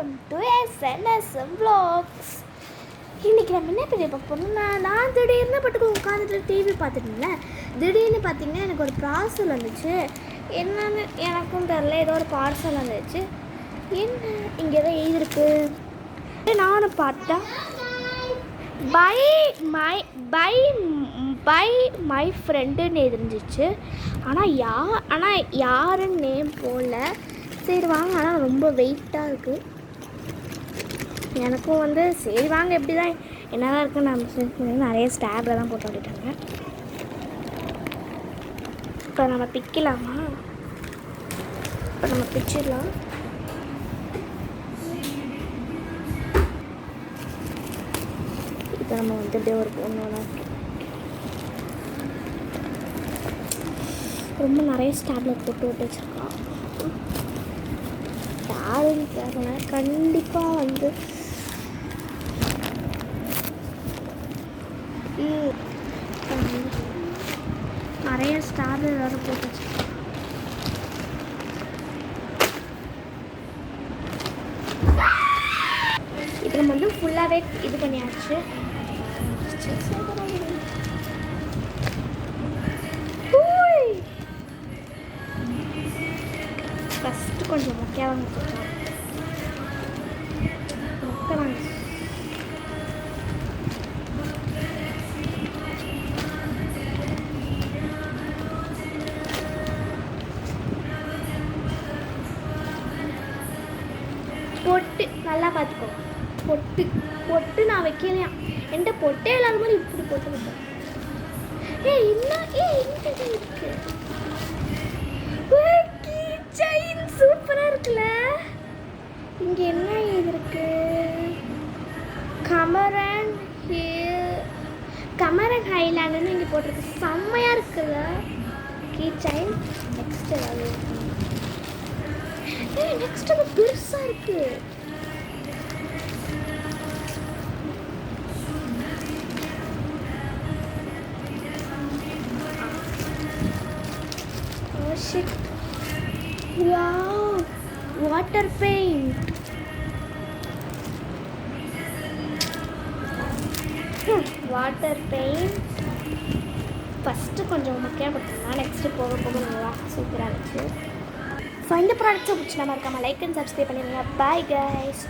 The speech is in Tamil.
Welcome to SNSM Vlogs. இன்றைக்கி நம்ம என்ன பெரிய பார்க்க போகிறோம்னா, நான் திடீர்னு பட்டுக்கு உட்காந்துட்டு டிவி பார்த்துட்டுங்களேன். திடீர்னு பார்த்திங்கன்னா எனக்கு ஒரு பார்சல் வந்துச்சு. என்னன்னு எனக்கும் தெரில, ஏதோ ஒரு பார்சல் வந்துச்சு. என்ன இங்கே தான் எழுதிருக்கு. நானும் பார்த்தா பை மை ஃப்ரெண்டுன்னு இருந்துச்சு. ஆனால் யாருன்னு நேம் போடல. சரி வாங்க, ஆனால் ரொம்ப வெயிட்டாக இருக்குது. எனக்கும் சரி வாங்க எப்படி தான் என்ன தான் இருக்குன்னு நம்ம நிறைய ஸ்டாப்பில் தான் போட்டு விட்டுட்டாங்க. இப்போ நம்ம பிக்கலாமா? இப்போ நம்ம பிச்சிடலாம். இப்போ நம்ம அப்படியே ஒரு பொண்ணோட ரொம்ப நிறைய ஸ்டாப்லெட் போட்டு விட்டு வச்சுருக்கோம். யாருன்னு தெரியல. கண்டிப்பாக நிறைய ஸ்டாப்லெட் வேறு போட்டு வச்சுருக்கோம். இப்போ நம்ம ஃபுல்லாகவே இது பண்ணியாச்சு. ஃபஸ்ட்டு கொஞ்சம் மொக்கையாக வச்சுக்கலாம். மொக்கலாங்க. பொட்டு நல்லா பார்த்துக்கோ. பொட்டு நான் வைக்கலையா? என்கிட்ட பொட்டே இல்லாத மாதிரி இப்படி போட்டு வைப்பேன். இருக்கு செயின் சூப்பராக இருக்குல்ல. இங்கே என்ன இருக்கு? கமரன் ஹைலாண்டுன்னு இங்கே போட்டிருக்கு. செம்மையாக இருக்குல்ல கீ செயின். நெக்ஸ்ட் ஏதாவது நெக்ஸ்ட் அது பெருசாக இருக்குது. Wow, water paint. Water paint. First கொஞ்சம் மொக்கையாக கொடுத்துருந்தா, நெக்ஸ்ட்டு போக போக நல்லா சூப்பராக இருந்துச்சு. ஸோ இந்த ப்ராடக்ட்ஸை பிடிச்சி நம்ம இருக்காமல் லைக் அண்ட் சப்ஸ்கிரைப் பண்ணிடுங்க. Bye guys.